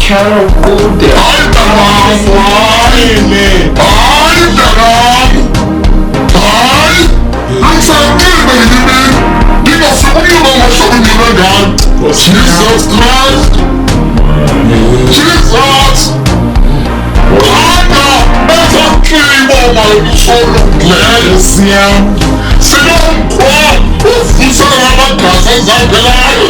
Cara kude. Jesus Christ! Jesus! Cara, essa clima, mano, solo iglesia. Se não pode, você vai na casa exagerada.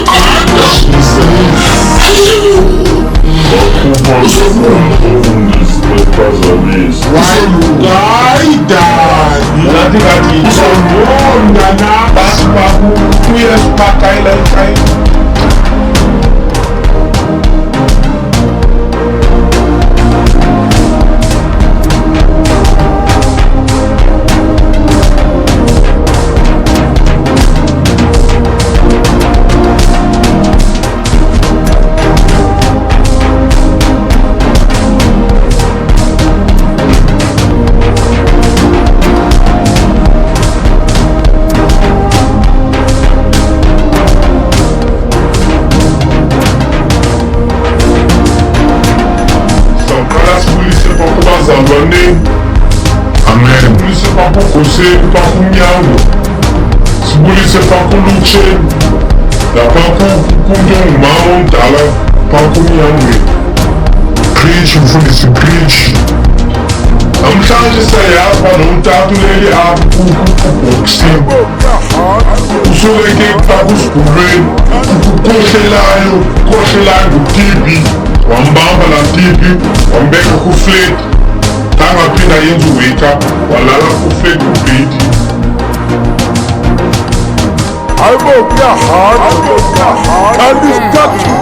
Amen. Polícia para com você, para com miango. Se polícia para com luche, dá para com mão, tá lá, para com miango. Preach, polícia, preach. I'm trying to say out, but don't talk to lady out, sim. O senhor é que está com os cobres, congelar o tipi, o ambamba na tipi, o ambeca com flete. Tanga pina yenzu wake up, walala kufake beat. I broke your heart, and this touch